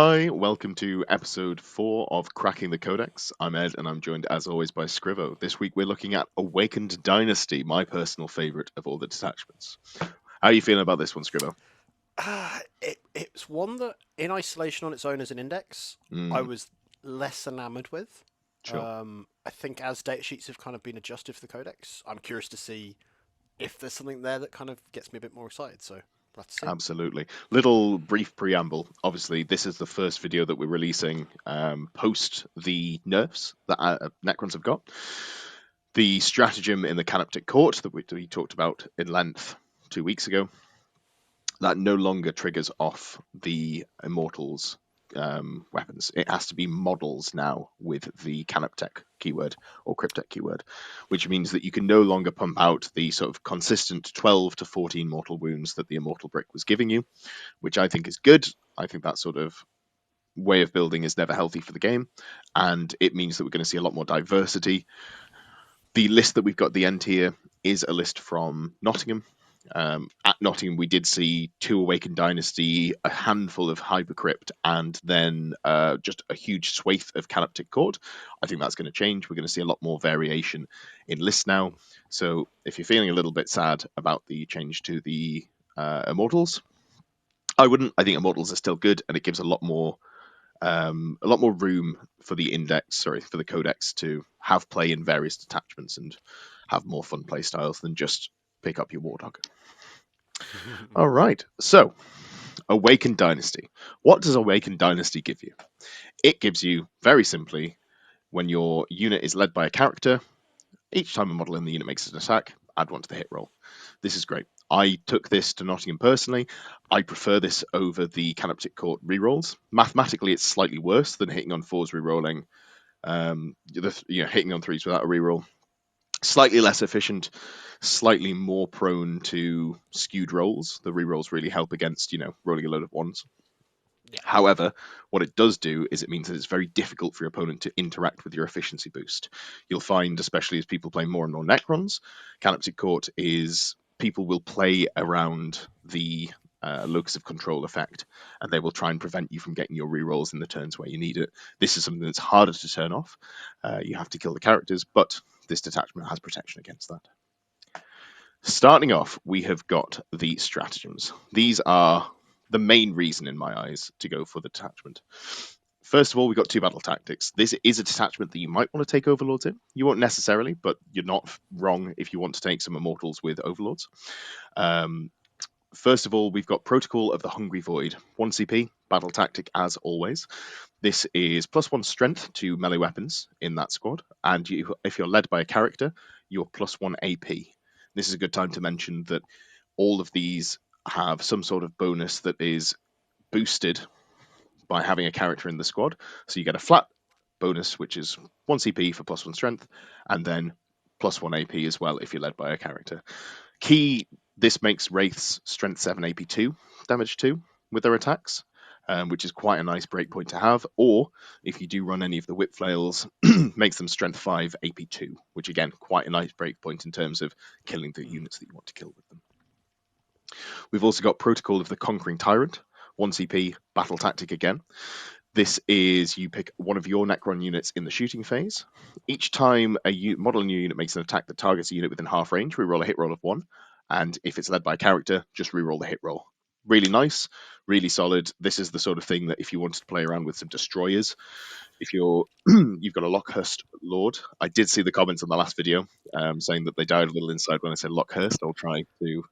Hi, welcome to episode 4 of Cracking the Codex. I'm Ed, and I'm joined as always by Scrivo. This week we're looking at Awakened Dynasty, my personal favourite of all the detachments. How are you feeling about this one, Scrivo? It's one that, in isolation on its own as an index, I Mm, was less enamoured with. sure. I think as datasheets have kind of been adjusted for the codex, I'm curious to see if there's something there that kind of gets me a bit more excited. So let's see. Absolutely. Little brief preamble. Obviously, this is the first video that we're releasing post the nerfs that Necrons have got. The stratagem in the Canoptic Court that we talked about in length 2 weeks ago, that no longer triggers off the Immortals weapons. It has to be models now with the Canoptech keyword or Cryptech keyword, which means that you can no longer pump out the sort of consistent 12 to 14 mortal wounds that the Immortal Brick was giving you, which I think is good. I think that sort of way of building is never healthy for the game, and it means that we're going to see a lot more diversity. The list that we've got at the end here is a list from Nottingham. At Nottingham, we did see 2 Awakened Dynasty, a handful of Hypercrypt, and then just a huge swathe of Canoptic Court. I think that's going to change. We're going to see a lot more variation in lists now. So if you're feeling a little bit sad about the change to the Immortals, I wouldn't. I think Immortals are still good, and it gives a lot more room for the for the Codex to have play in various detachments and have more fun play styles than just pick up your War Dog. All right, so Awakened Dynasty. What does Awakened Dynasty give you? It gives you, very simply, when your unit is led by a character, each time a model in the unit makes an attack, add 1 to the hit roll. This is great. I took this to Nottingham personally. I prefer this over the Canoptic Court rerolls. Mathematically, it's slightly worse than hitting on 4s rerolling, hitting on 3s without a reroll. Slightly less efficient, slightly more prone to skewed rolls. The rerolls really help against, rolling a load of 1s. Yeah. However, what it does do is it means that it's very difficult for your opponent to interact with your efficiency boost. You'll find, especially as people play more and more Necrons, Canoptic Court is people will play around the locus of control effect, and they will try and prevent you from getting your rerolls in the turns where you need it. This is something that's harder to turn off. You have to kill the characters, but this detachment has protection against that. Starting off, we have got the stratagems. These are the main reason, in my eyes, to go for the detachment. First of all, we've got 2 battle tactics. This is a detachment that you might want to take Overlords in. You won't necessarily, but you're not wrong if you want to take some Immortals with Overlords. First of all, we've got Protocol of the Hungry Void. 1 CP, battle tactic as always. This is +1 strength to melee weapons in that squad, and if you're led by a character, you're +1 AP. This is a good time to mention that all of these have some sort of bonus that is boosted by having a character in the squad. So you get a flat bonus, which is 1 CP for +1 strength, and then +1 AP as well if you're led by a character. Key, this makes Wraiths strength 7 AP2 damage 2 with their attacks, which is quite a nice breakpoint to have. Or if you do run any of the whip flails, makes them strength 5 AP2, which again, quite a nice breakpoint in terms of killing the units that you want to kill with them. We've also got Protocol of the Conquering Tyrant, 1 CP, battle tactic again. This is you pick one of your Necron units in the shooting phase. Each time a model in your unit makes an attack that targets a unit within half range, reroll a hit roll of 1. And if it's led by a character, just reroll the hit roll. Really nice, really solid. This is the sort of thing that if you wanted to play around with some destroyers, if you're you've got a Lockhurst Lord. I did see the comments on the last video saying that they died a little inside when I said Lockhurst. I'll try to You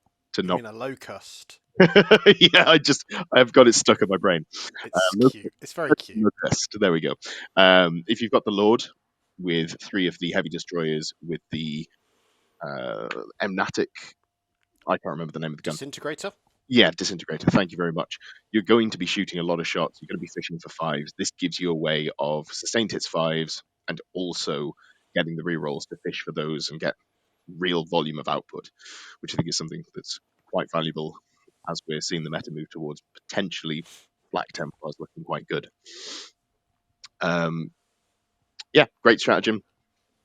not. mean a locust? Yeah, I've got it stuck in my brain. It's No, cute. It's very cute. no test. There we go. If you've got the Lord with 3 of the heavy destroyers with the Emnatic, I can't remember the name of the gun. Disintegrator. Yeah, Disintegrator. Thank you very much. You're going to be shooting a lot of shots. You're going to be fishing for 5s. This gives you a way of sustained hits 5s and also getting the rerolls to fish for those and get real volume of output, which I think is something that's quite valuable as we're seeing the meta move towards potentially Black Templars looking quite good. Yeah, great stratagem.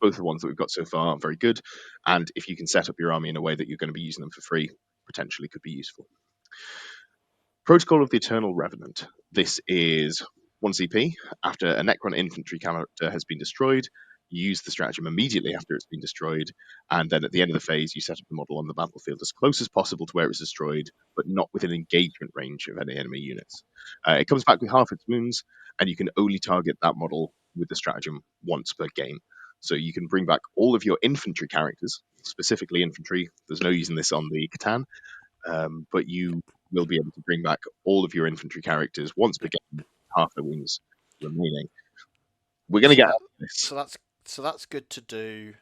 Both the ones that we've got so far are very good. And if you can set up your army in a way that you're going to be using them for free, potentially could be useful. Protocol of the Eternal Revenant. This is 1 CP. After a Necron infantry character has been destroyed, you use the stratagem immediately after it's been destroyed, and then at the end of the phase, you set up the model on the battlefield as close as possible to where it was destroyed, but not within engagement range of any enemy units. It comes back with half its wounds, and you can only target that model with the stratagem once per game. So you can bring back all of your infantry characters, specifically infantry. There's no using this on the Catan, but you will be able to bring back all of your infantry characters once per game, half the wounds remaining. We're going to So get that out of this. so that's so that's good to do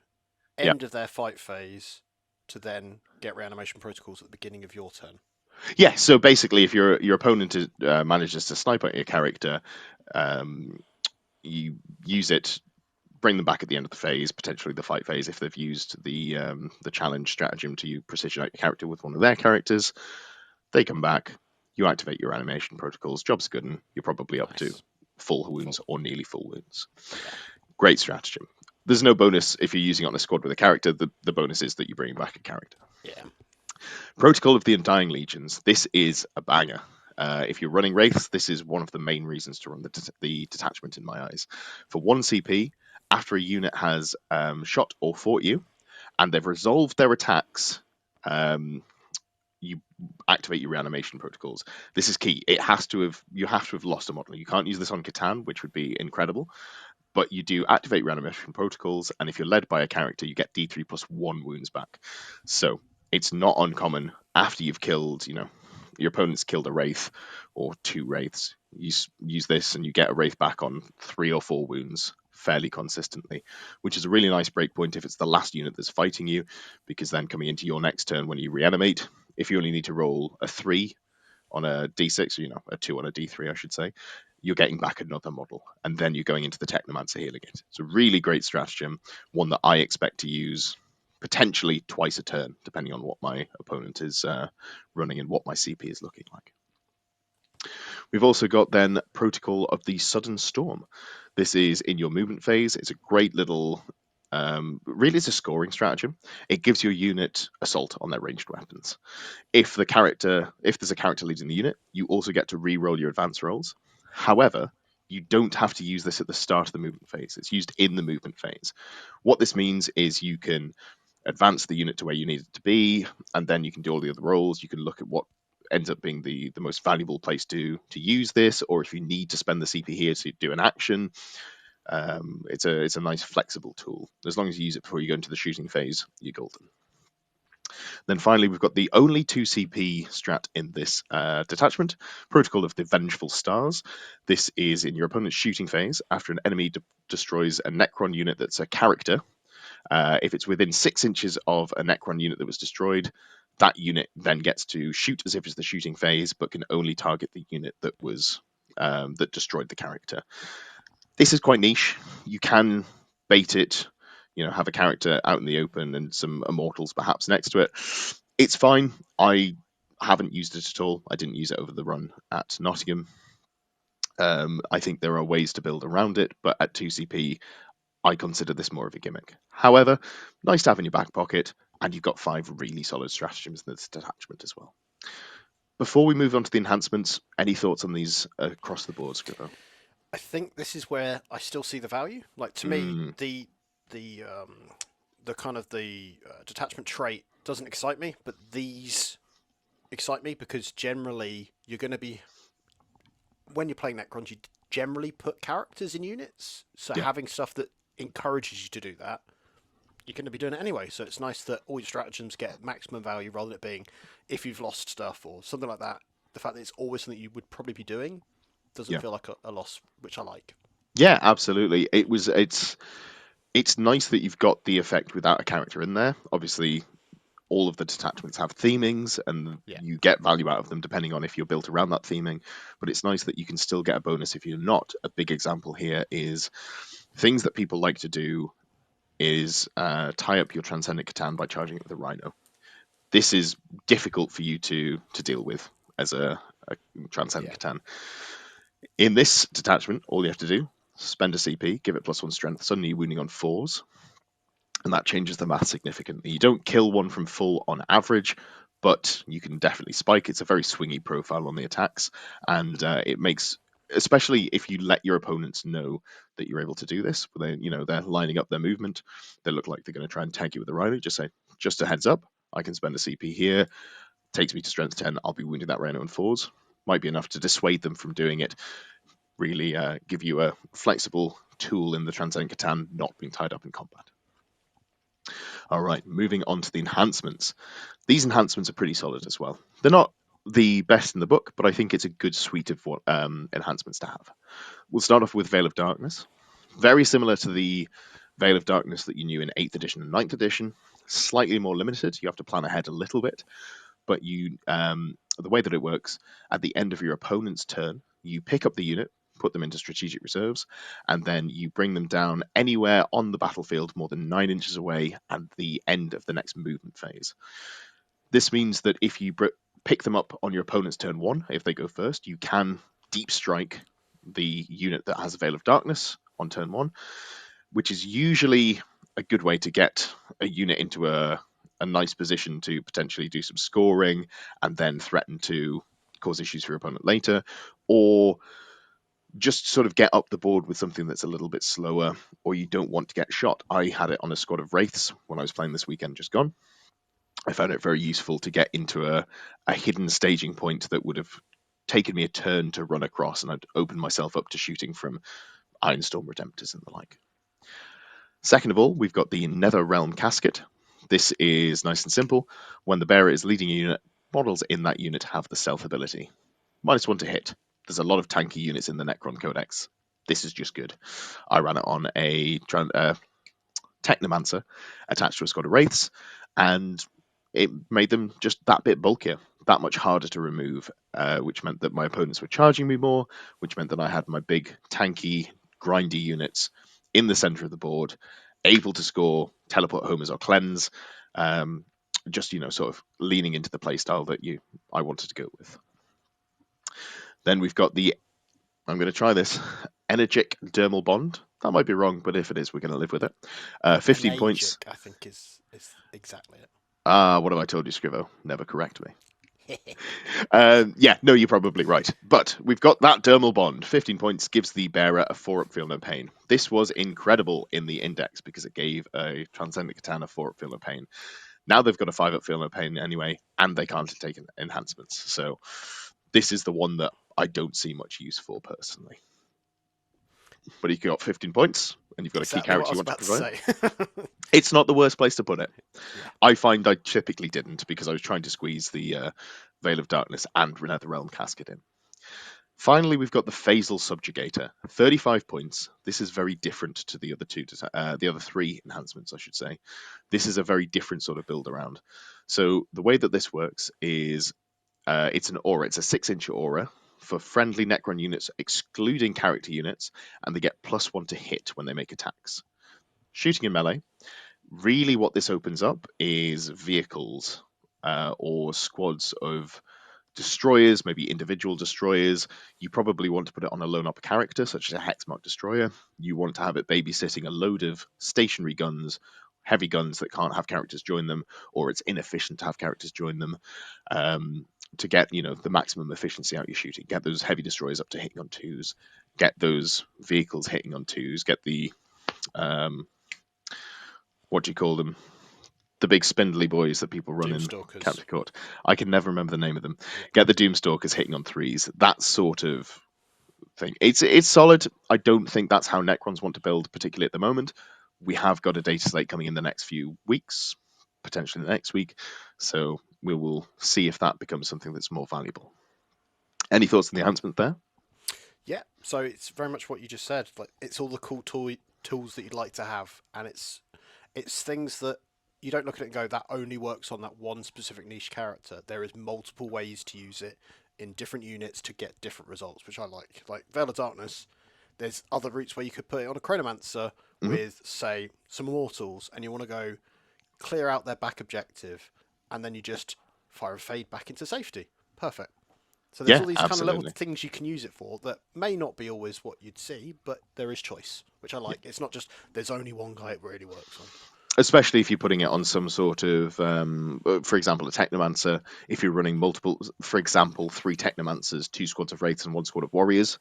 Yeah. end of their fight phase to then get reanimation protocols at the beginning of your turn. Yeah, so basically, if your opponent manages to snipe at your character, um, you use it, bring them back at the end of the phase, potentially the fight phase, if they've used the challenge stratagem to precision out your character with one of their characters. They come back, you activate your animation protocols. Job's good, and you're probably up to Nice. full Cool. wounds or nearly full wounds. Yeah. Great stratagem. There's no bonus if you're using it on a squad with a character. The bonus is that you bring back a character. Yeah. Protocol of the Undying Legions. This is a banger. If you're running Wraiths, this is one of the main reasons to run the detachment in my eyes. For 1 CP, after a unit has shot or fought you, and they've resolved their attacks, you activate your reanimation protocols. This is key. You have to have lost a model. You can't use this on Catan, which would be incredible, but you do activate reanimation protocols, and if you're led by a character, you get D3 plus 1 wounds back. So it's not uncommon after you've killed, your opponent's killed a Wraith or 2 Wraiths. You use this and you get a Wraith back on 3 or 4 wounds fairly consistently, which is a really nice breakpoint if it's the last unit that's fighting you, because then coming into your next turn when you reanimate, if you only need to roll a 3 on a D6, a 2 on a D3, I should say, you're getting back another model, and then you're going into the Technomancer healing it. It's a really great stratagem, one that I expect to use potentially twice a turn, depending on what my opponent is running and what my CP is looking like. We've also got then Protocol of the Sudden Storm. This is in your movement phase. It's a great little, really it's a scoring stratagem. It gives your unit assault on their ranged weapons. If there's a character leading the unit, you also get to re-roll your advance rolls. However, you don't have to use this at the start of the movement phase. It's used in the movement phase. What this means is you can advance the unit to where you need it to be, and then you can do all the other rolls. You can look at what ends up being the most valuable place to use this, or if you need to spend the CP here to do an action. It's a nice flexible tool. As long as you use it before you go into the shooting phase, you're golden. Then finally, we've got the only 2 CP strat in this detachment, Protocol of the Vengeful Stars. This is in your opponent's shooting phase. After an enemy destroys a Necron unit that's a character, if it's within 6 inches of a Necron unit that was destroyed, that unit then gets to shoot as if it's the shooting phase, but can only target the unit that destroyed the character. This is quite niche. You can bait it, have a character out in the open and some immortals perhaps next to it. It's fine. I haven't used it at all. I didn't use it over the run at Nottingham. I think there are ways to build around it, but at 2 CP, I consider this more of a gimmick. However, nice to have in your back pocket, and you've got 5 really solid stratagems in this detachment as well. Before we move on to the enhancements, any thoughts on these across the board, Scrivo? I think this is where I still see the value. Like to me, the kind of the detachment trait doesn't excite me, but these excite me because generally you're going to be when you're playing Necrons, you generally put characters in units. So Yeah. having stuff that encourages you to do that, you're going to be doing it anyway. So it's nice that all your stratagems get maximum value rather than it being if you've lost stuff or something like that. The fact that it's always something you would probably be doing doesn't Yeah. feel like a loss, which I like. Yeah, absolutely. It's nice that you've got the effect without a character in there. Obviously, all of the detachments have themings, and Yeah. you get value out of them depending on if you're built around that theming. But it's nice that you can still get a bonus if you're not. A big example here is things that people like to do is tie up your Transcendent Catan by charging it with a Rhino. This is difficult for you to deal with as a Transcendent Yeah. Catan. In this detachment, all you have to do, spend a CP, give it +1 strength, suddenly you're wounding on 4s, and that changes the math significantly. You don't kill one from full on average, but you can definitely spike. It's a very swingy profile on the attacks, and it makes especially if you let your opponents know that you're able to do this. They're lining up their movement. They look like they're going to try and tag you with a Riley. Just say, just a heads up, I can spend a CP here. Takes me to strength 10. I'll be wounding that Rhino on 4s. Might be enough to dissuade them from doing it. Really give you a flexible tool in the Transcendent Catan, not being tied up in combat. All right, moving on to the enhancements. These enhancements are pretty solid as well. They're not the best in the book, but I think it's a good suite of enhancements to have. We'll start off with Veil of Darkness. Very similar to the Veil of Darkness that you knew in 8th edition and 9th edition. Slightly more limited. You have to plan ahead a little bit. But the way that it works, at the end of your opponent's turn, you pick up the unit, put them into strategic reserves, and then you bring them down anywhere on the battlefield more than 9 inches away at the end of the next movement phase. This means that if you pick them up on your opponent's turn 1, if they go first, you can deep strike the unit that has a Veil of Darkness on turn 1, which is usually a good way to get a unit into a nice position to potentially do some scoring and then threaten to cause issues for your opponent later, or just sort of get up the board with something that's a little bit slower, or you don't want to get shot. I had it on a squad of Wraiths when I was playing this weekend just gone. I found it very useful to get into a hidden staging point that would have taken me a turn to run across, and I'd opened myself up to shooting from Ironstorm Redemptors and the like. Second of all, we've got the Nether Realm Casket. This is nice and simple. When the bearer is leading a unit, models in that unit have the stealth ability. -1 to hit. There's a lot of tanky units in the Necron Codex. This is just good. I ran it on a Technomancer attached to a squad of Wraiths, and it made them just that bit bulkier, that much harder to remove, which meant that my opponents were charging me more, which meant that I had my big, tanky, grindy units in the center of the board, able to score, teleport homers or cleanse, just, sort of leaning into the playstyle that I wanted to go with. Then we've got I'm going to try this, Energic Dermal Bond. That might be wrong, but if it is, we're going to live with it. 15 points. I think is exactly it. What have I told you, Scrivo? Never correct me. No, you're probably right. But we've got that Dermal Bond. 15 points gives the bearer a 4-up Feel No Pain. This was incredible in the index because it gave a Transcendent Katana 4-up Feel No Pain. Now they've got a 5-up Feel No Pain anyway, and they can't take enhancements. So this is the one that I don't see much use for personally. But you've got 15 points, and you've got a key character you want to provide. It's not the worst place to put it. Yeah. I find I typically didn't because I was trying to squeeze the Veil of Darkness and Nether Realm Casket in. Finally, we've got the Phasal Subjugator, 35 points. This is very different to the other 3 enhancements, I should say. This is a very different sort of build around. So the way that this works is it's an aura. It's a 6-inch aura for friendly Necron units, excluding character units, and they get +1 to hit when they make attacks. Shooting in melee. Really what this opens up is vehicles or squads of destroyers, maybe individual destroyers. You probably want to put it on a lone-up character, such as a Hexmark destroyer. You want to have it babysitting a load of stationary guns, heavy guns that can't have characters join them, or it's inefficient to have characters join them. To get the maximum efficiency out your shooting, get those heavy destroyers up to hitting on 2s, get those vehicles hitting on 2s, get the what do you call them? The big spindly boys that people run in Captain Court. I can never remember the name of them. Yeah. Get the Doomstalkers hitting on 3s. That sort of thing. It's solid. I don't think that's how Necrons want to build, particularly at the moment. We have got a data slate coming in the next few weeks, potentially the next week. So we will see if that becomes something that's more valuable. Any thoughts on the enhancement there? Yeah, so it's very much what you just said. Like, it's all the cool tools that you'd like to have, and it's things that you don't look at it and go, that only works on that one specific niche character. There is multiple ways to use it in different units to get different results, which I like. Like Veil of Darkness, there's other routes where you could put it on a Chronomancer with, say, some Immortals, and you want to go clear out their back objective, and then you just fire a fade back into safety. Perfect. So there's all these kind of little things you can use it for that may not be always what you'd see, but there is choice, which I like. It's not just there's only one guy it really works on. especially if you're putting it on some sort of, for example, a Technomancer. If you're running multiple, for example, 3 Technomancers, 2 squads of Wraiths, and 1 squad of Warriors,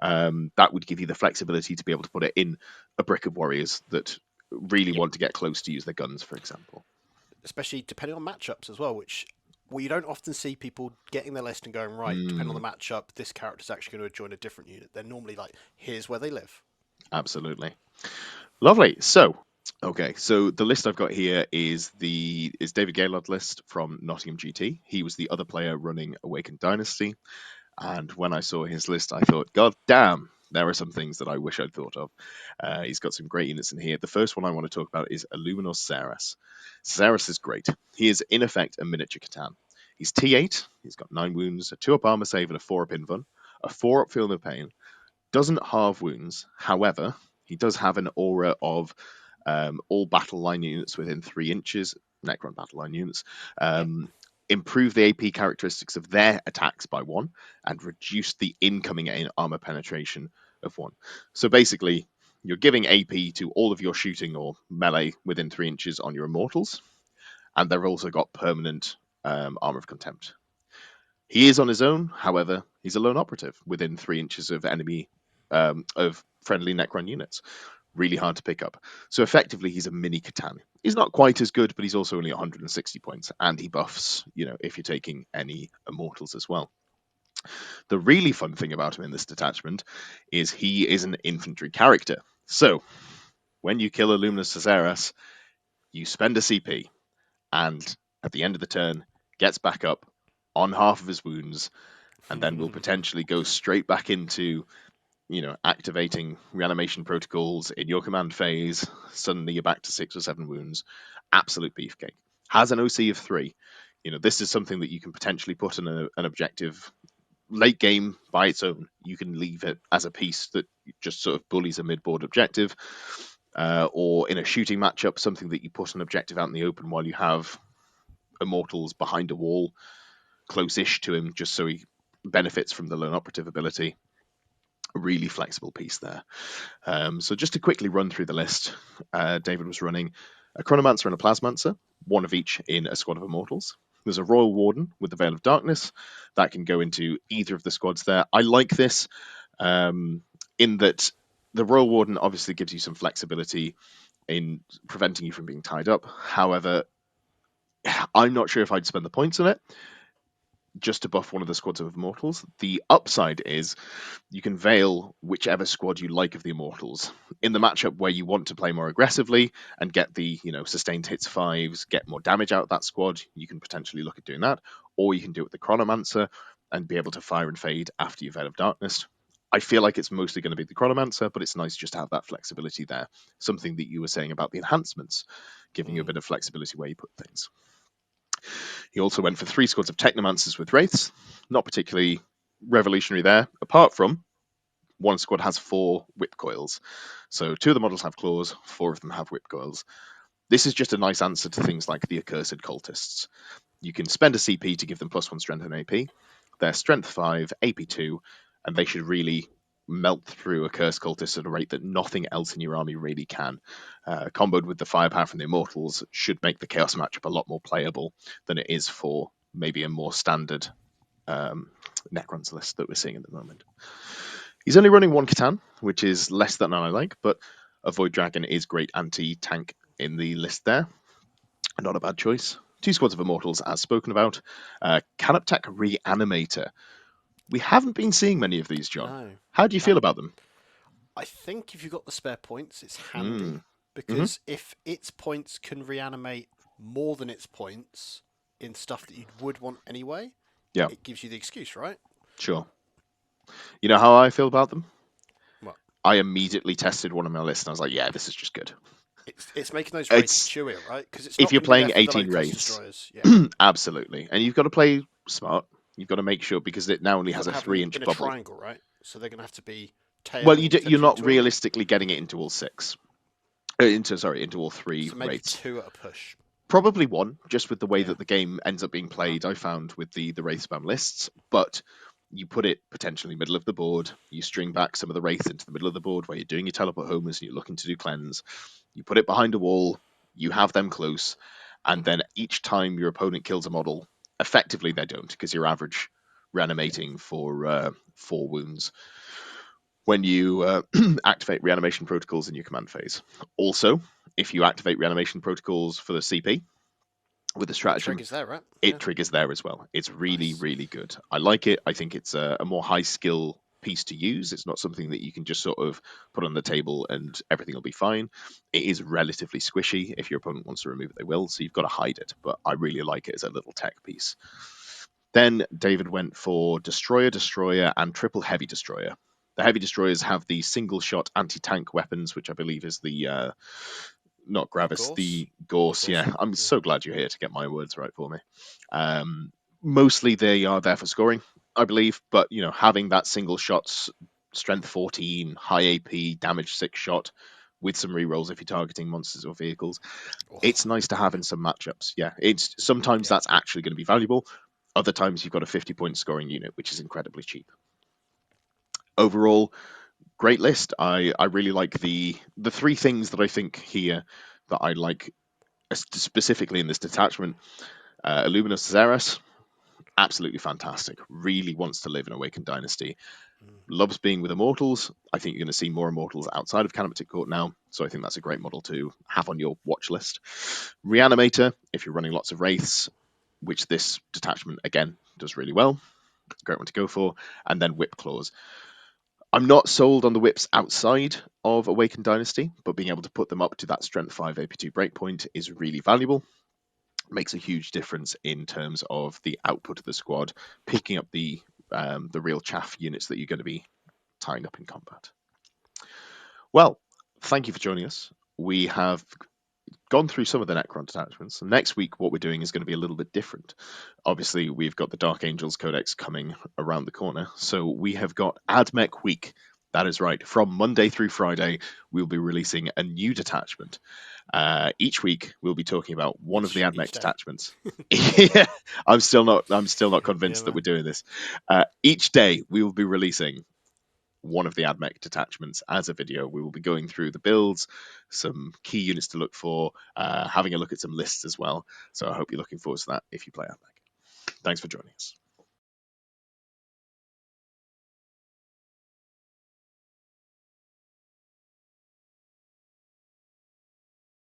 Yeah. that would give you the flexibility to be able to put it in a brick of Warriors that really Yeah. want to get close to use their guns, for example. Especially depending on matchups as well, which you don't often see people getting their list and going, right, depending on Mm, the matchup, this character's actually going to join a different unit. They're normally like, here's where they live. absolutely. Lovely. So, okay, so the list I've got here is David Gaylord list from Nottingham GT. He was the other player running Awakened Dynasty. And when I saw his list, I thought, God damn, there are some things that I wish I'd thought of. He's got some great units in here. The first one I want to talk about is Illuminor Ceres. Ceres is great. He is, in effect, a miniature Catan. He's T8, he's got 9 wounds, a 2 up armor save, and a 4 up invuln, a 4 up feel no pain, doesn't halve wounds. However, he does have an aura of all battle line units within 3 inches, Necron battle line units, Yeah. improve the AP characteristics of their attacks by 1, and reduce the incoming armor penetration of 1. So basically, you're giving AP to all of your shooting or melee within 3 inches on your immortals, and they've also got permanent armor of contempt. He is on his own, however, he's a lone operative within 3 inches of enemy of friendly Necron units. Really hard to pick up. So effectively, he's a mini Catan. He's not quite as good, but he's also only 160 points, and he buffs, if you're taking any immortals as well. The really fun thing about him in this detachment is he is an infantry character. So when you kill a Luminous Cesaris, you spend a CP, and at the end of the turn, gets back up on half of his wounds, and then will potentially go straight back into activating reanimation protocols in your command phase. Suddenly you're back to 6 or 7 wounds. Absolute beefcake. Has an OC of 3. This is something that you can potentially put in an objective late game by its own. You can leave it as a piece that just sort of bullies a mid-board objective, or in a shooting matchup, something that you put an objective out in the open while you have immortals behind a wall, close-ish to him, just so he benefits from the lone operative ability. A really flexible piece there. So just to quickly run through the list, David was running a Chronomancer and a Plasmancer, one of each in a squad of Immortals. There's a Royal Warden with the Veil of Darkness that can go into either of the squads there. I like this in that the Royal Warden obviously gives you some flexibility in preventing you from being tied up. However, I'm not sure if I'd spend the points on it just to buff one of the squads of Immortals. The upside is you can veil whichever squad you like of the Immortals. In the matchup where you want to play more aggressively and get the sustained hits 5s, get more damage out of that squad, you can potentially look at doing that. Or you can do it with the Chronomancer and be able to fire and fade after your Veil of Darkness. I feel like it's mostly going to be the Chronomancer, but it's nice just to have that flexibility there. Something that you were saying about the enhancements, giving you a bit of flexibility where you put things. He also went for 3 squads of Technomancers with Wraiths. Not particularly revolutionary there, apart from one squad has 4 whip coils. So 2 of the models have claws, 4 of them have whip coils. This is just a nice answer to things like the Accursed Cultists. You can spend a CP to give them +1 strength and AP. They're strength 5, AP 2, and they should really melt through Accursed Cultists at a rate that nothing else in your army really can. Comboed with the firepower from the Immortals should make the Chaos matchup a lot more playable than it is for maybe a more standard Necrons list that we're seeing at the moment. He's only running 1 Catan, which is less than I like, but a Void Dragon is great anti-tank in the list there. Not a bad choice. 2 squads of Immortals, as spoken about. Canoptech Reanimator. We haven't been seeing many of these, John. No. How do you feel about them? I think if you've got the spare points, it's handy Mm. hmm because if its points can reanimate more than its points in stuff that you would want anyway, Yeah, it gives you the excuse, right? sure. You know how I feel about them? Well, I immediately tested one on my list and I was like, yeah, this is just good. it's making those wraiths It's chewier, right? Because it's if not you're going to be there playing for the 18 low cost wraiths, destroyers. Yeah, absolutely. And you've got to play smart. You've got to make sure because it now only you've got has to a have them 3-inch in a bubble. triangle, right? So they're going to have to be Well, tail and you're potentially not two up. realistically getting it into all 6. Into all 3 So maybe wraiths. 2 at a push. Probably 1, just with the way Yeah. that the game ends up being played. I found with the wraith spam lists, but you put it potentially middle of the board. You string back some of the wraiths into the middle of the board where you're doing your teleport homers and you're looking to do cleanse. You put it behind a wall. You have them close, and Mhm. then each time your opponent kills a model, effectively they don't, because you're average Yeah. reanimating for 4 wounds when you activate reanimation protocols in your command phase. Also, if you activate reanimation protocols for the CP with the It stratagem, triggers there, right? it Yeah. triggers there as well. It's really, Nice. really good. I like it. I think it's a more high skill piece to use. It's not something that you can just sort of put on the table and everything will be fine. It is relatively squishy. If your opponent wants to remove it, they will. So you've got to hide it. But I really like it as a little tech piece. Then David went for Destroyer, Destroyer, and Triple Heavy Destroyer. The Heavy Destroyers have the single shot anti tank weapons, which I believe is the not Gravis, Gorse. the The Gorse. Gorse. Yeah, I'm Yeah. so glad you're here to get my words right for me. Um, Mostly they are there for scoring, I believe, but having that single shots, strength 14, high AP, damage 6 shot with some rerolls if you're targeting monsters or vehicles, Oh, it's nice to have in brilliant. some matchups. Yeah, it's sometimes Yeah. that's actually going to be valuable. Other times you've got a 50-point scoring unit, which is incredibly cheap. Overall, great list. I really like the three things that I think here that I like specifically in this detachment. Illuminous Zeres, absolutely fantastic. Really wants to live in Awakened Dynasty. Mm. Loves being with Immortals. I think you're going to see more Immortals outside of Canoptic Court now, so I think that's a great model to have on your watch list. Reanimator, if you're running lots of Wraiths, which this detachment again does really well, great one to go for. And then Whip Claws. I'm not sold on the whips outside of Awakened Dynasty, but being able to put them up to that Strength 5 AP2 breakpoint is really valuable. Makes a huge difference in terms of the output of the squad, picking up the real chaff units that you're going to be tying up in combat. Well, thank you for joining us. We have gone through some of the Necron detachments. Next week, what we're doing is going to be a little bit different. Obviously, we've got the Dark Angels Codex coming around the corner, so we have got AdMech Week. That is right. From Monday through Friday, we'll be releasing a new detachment. Each week, we'll be talking about one of the AdMech Each day. detachments. Yeah, I'm still not. I'm still not Yeah, convinced that man. we're doing this. Each day, we will be releasing one of the AdMech detachments as a video. We will be going through the builds, some key units to look for, having a look at some lists as well. So I hope you're looking forward to that if you play AdMech. Thanks for joining us.